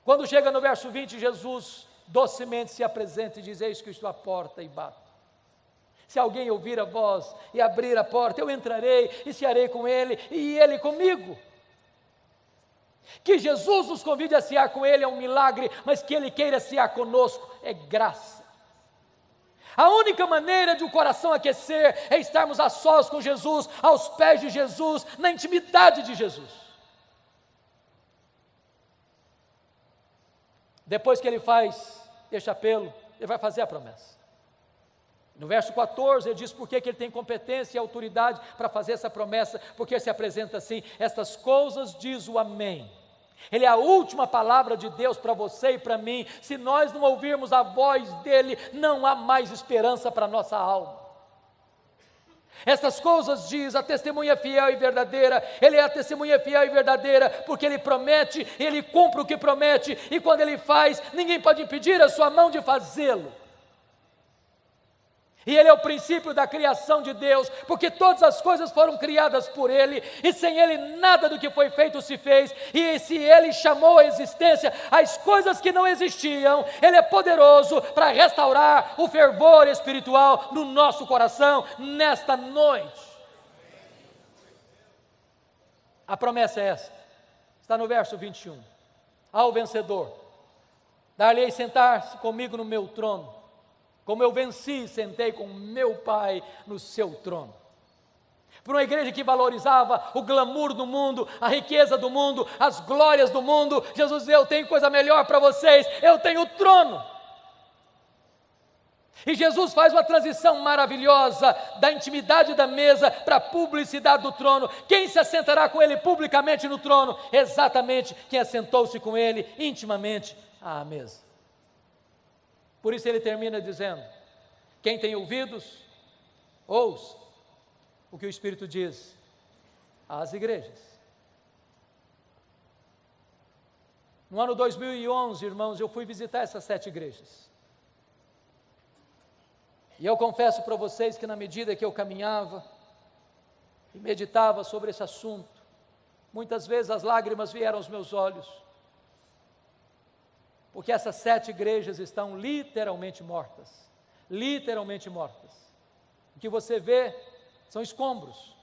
Quando chega no verso 20, Jesus docemente se apresenta e diz: eis que estou à porta e bato. Se alguém ouvir a voz e abrir a porta, eu entrarei e cearei com ele e ele comigo. Que Jesus nos convide a cear com ele é um milagre, mas que ele queira cear conosco é graça. A única maneira de o coração aquecer é estarmos a sós com Jesus, aos pés de Jesus, na intimidade de Jesus. Depois que ele faz este apelo, ele vai fazer a promessa. No verso 14 ele diz por que ele tem competência e autoridade para fazer essa promessa, porque ele se apresenta assim: estas coisas diz o Amém. Ele é a última palavra de Deus para você e para mim. Se nós não ouvirmos a voz dele, não há mais esperança para a nossa alma. Essas coisas diz a testemunha fiel e verdadeira. Ele é a testemunha fiel e verdadeira, porque ele promete, ele cumpre o que promete, e quando ele faz, ninguém pode impedir a sua mão de fazê-lo. E ele é o princípio da criação de Deus, porque todas as coisas foram criadas por ele, e sem ele nada do que foi feito se fez, e se ele chamou à existência as coisas que não existiam, ele é poderoso para restaurar o fervor espiritual no nosso coração, nesta noite. A promessa é esta, está no verso 21, ao vencedor, dar-lhe-ei sentar-se comigo no meu trono, como eu venci, sentei com meu Pai no seu trono. Para uma igreja que valorizava o glamour do mundo, a riqueza do mundo, as glórias do mundo, Jesus diz: eu tenho coisa melhor para vocês, eu tenho o trono. E Jesus faz uma transição maravilhosa da intimidade da mesa para a publicidade do trono. Quem se assentará com ele publicamente no trono? Exatamente quem assentou-se com ele intimamente à mesa. Por isso ele termina dizendo: quem tem ouvidos, ouça o que o Espírito diz às igrejas. No ano 2011, irmãos, eu fui visitar essas 7 igrejas. E eu confesso para vocês que na medida que eu caminhava e meditava sobre esse assunto, muitas vezes as lágrimas vieram aos meus olhos, porque essas 7 igrejas estão literalmente mortas, literalmente mortas. O que você vê são escombros,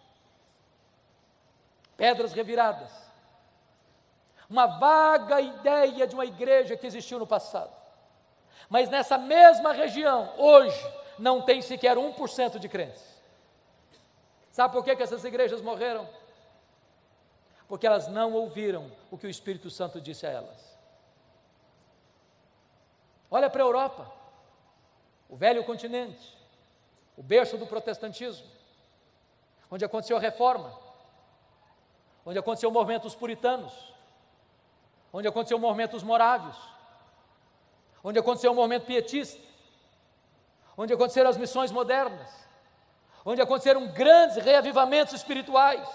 pedras reviradas, uma vaga ideia de uma igreja que existiu no passado, mas nessa mesma região, hoje, não tem sequer 1% de crentes. Sabe por que essas igrejas morreram? Porque elas não ouviram o que o Espírito Santo disse a elas. Olha para a Europa, o velho continente, o berço do protestantismo, onde aconteceu a reforma, onde aconteceu o movimento dos puritanos, onde aconteceu o movimento dos morávios, onde aconteceu o movimento pietista, onde aconteceram as missões modernas, onde aconteceram grandes reavivamentos espirituais.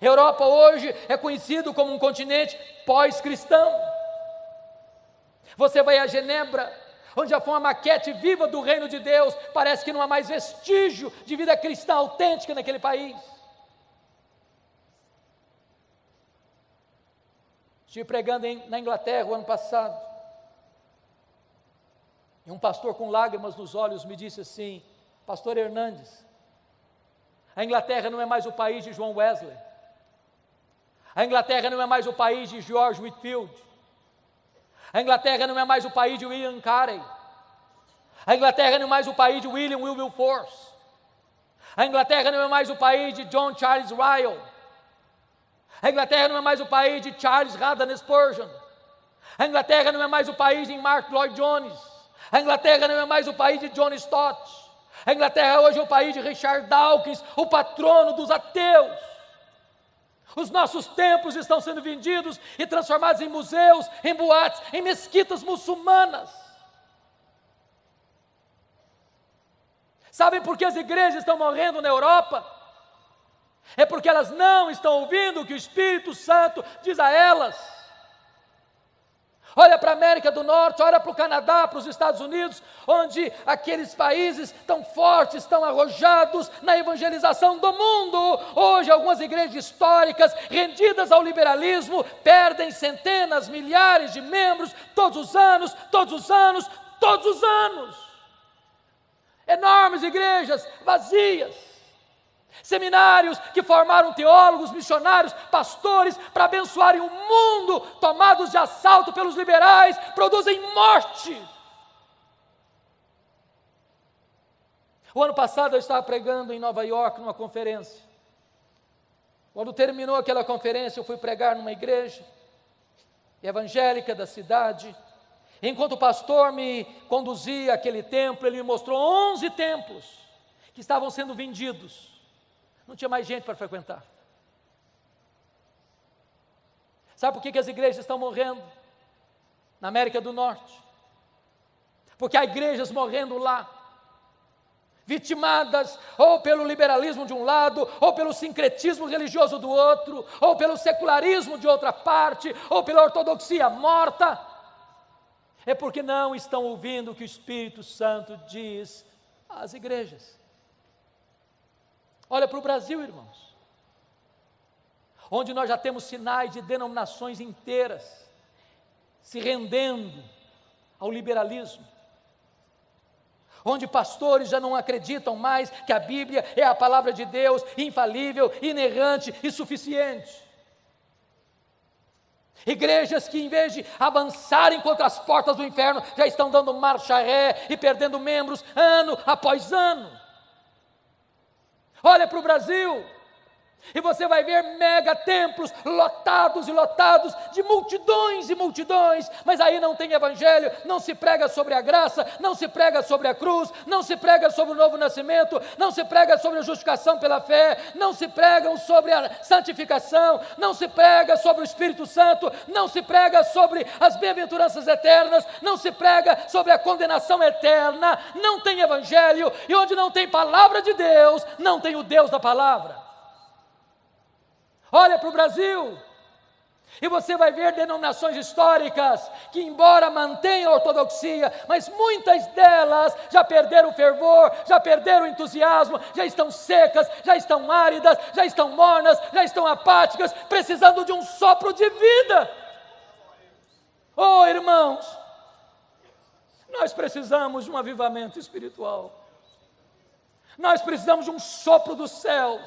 A Europa hoje é conhecido como um continente pós-cristão. Você vai a Genebra, onde já foi uma maquete viva do reino de Deus, parece que não há mais vestígio de vida cristã autêntica naquele país. Estive pregando na Inglaterra o ano passado, e um pastor com lágrimas nos olhos me disse assim: pastor Hernandes, a Inglaterra não é mais o país de John Wesley, a Inglaterra não é mais o país de George Whitefield, a Inglaterra não é mais o país de William Carey, A Inglaterra não é mais o país de William Wilberforce. A Inglaterra não é mais o país de John Charles Ryle. A Inglaterra não é mais o país de Charles Haddon Spurgeon. A Inglaterra não é mais o país de Mark Lloyd Jones. A Inglaterra não é mais o país de John Stott. A Inglaterra hoje é o país de Richard Dawkins, o patrono dos ateus. Os nossos templos estão sendo vendidos e transformados em museus, em boates, em mesquitas muçulmanas. Sabem por que as igrejas estão morrendo na Europa? É porque elas não estão ouvindo o que o Espírito Santo diz a elas. Olha para a América do Norte, olha para o Canadá, para os Estados Unidos, onde aqueles países tão fortes, tão arrojados na evangelização do mundo. Hoje algumas igrejas históricas, rendidas ao liberalismo, perdem centenas, milhares de membros todos os anos, todos os anos, todos os anos. Enormes igrejas vazias. Seminários que formaram teólogos, missionários, pastores para abençoarem o mundo, tomados de assalto pelos liberais, produzem morte. O ano passado eu estava pregando em Nova York numa conferência. Quando terminou aquela conferência, eu fui pregar numa igreja evangélica da cidade. Enquanto o pastor me conduzia àquele templo, ele me mostrou 11 templos que estavam sendo vendidos. Não tinha mais gente para frequentar. Sabe por que as igrejas estão morrendo na América do Norte? Porque há igrejas morrendo lá, vitimadas ou pelo liberalismo de um lado, ou pelo sincretismo religioso do outro, ou pelo secularismo de outra parte, ou pela ortodoxia morta. É porque não estão ouvindo o que o Espírito Santo diz às igrejas. Olha para o Brasil, irmãos, onde nós já temos sinais de denominações inteiras se rendendo ao liberalismo, onde pastores já não acreditam mais que a Bíblia é a palavra de Deus, infalível, inerrante e suficiente. Igrejas que, em vez de avançarem contra as portas do inferno, já estão dando marcha ré e perdendo membros ano após ano. Olha para o Brasil, e você vai ver mega templos lotados e lotados de multidões e multidões, mas aí não tem evangelho, não se prega sobre a graça, não se prega sobre a cruz, não se prega sobre o novo nascimento, não se prega sobre a justificação pela fé, não se prega sobre a santificação, não se prega sobre o Espírito Santo, não se prega sobre as bem-aventuranças eternas, não se prega sobre a condenação eterna, não tem evangelho, e onde não tem palavra de Deus, não tem o Deus da palavra. Olha para o Brasil, e você vai ver denominações históricas que, embora mantenham a ortodoxia, mas muitas delas já perderam o fervor, já perderam o entusiasmo, já estão secas, já estão áridas, já estão mornas, já estão apáticas, precisando de um sopro de vida. Oh, irmãos, nós precisamos de um avivamento espiritual, nós precisamos de um sopro do céu.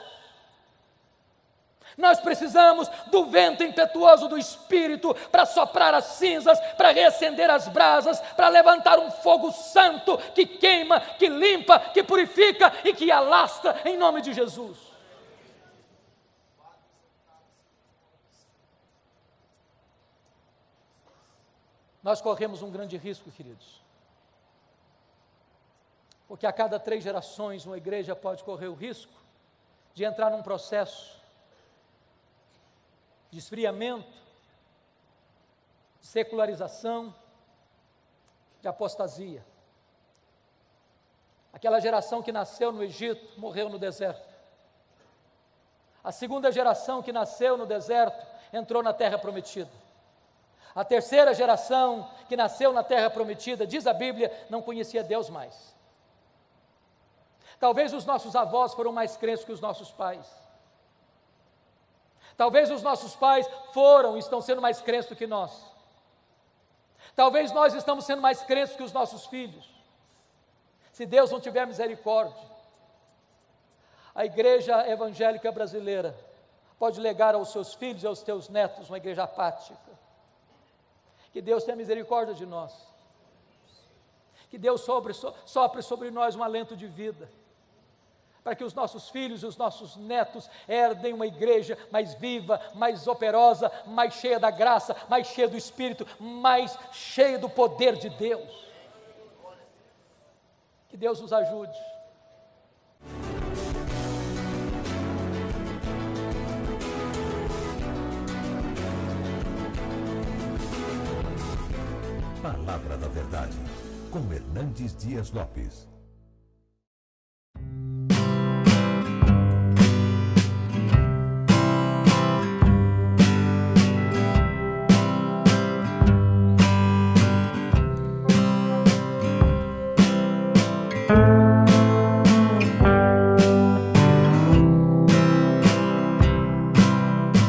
Nós precisamos do vento impetuoso do Espírito para soprar as cinzas, para reacender as brasas, para levantar um fogo santo que queima, que limpa, que purifica e que alastra em nome de Jesus. Nós corremos um grande risco, queridos, porque a cada 3 gerações uma igreja pode correr o risco de entrar num processo de esfriamento, de secularização, de apostasia. Aquela geração que nasceu no Egito, morreu no deserto. A segunda geração que nasceu no deserto, entrou na terra prometida. A terceira geração que nasceu na terra prometida, diz a Bíblia, não conhecia Deus mais. Talvez os nossos avós foram mais crentes que os nossos pais. Talvez os nossos pais estão sendo mais crentes do que nós. Talvez nós estamos sendo mais crentes que os nossos filhos. Se Deus não tiver misericórdia, a igreja evangélica brasileira pode legar aos seus filhos e aos teus netos uma igreja apática. Que Deus tenha misericórdia de nós. Que Deus sopre sobre nós um alento de vida, para que os nossos filhos e os nossos netos herdem uma igreja mais viva, mais operosa, mais cheia da graça, mais cheia do Espírito, mais cheia do poder de Deus. Que Deus nos ajude. Palavra da Verdade, com Hernandes Dias Lopes.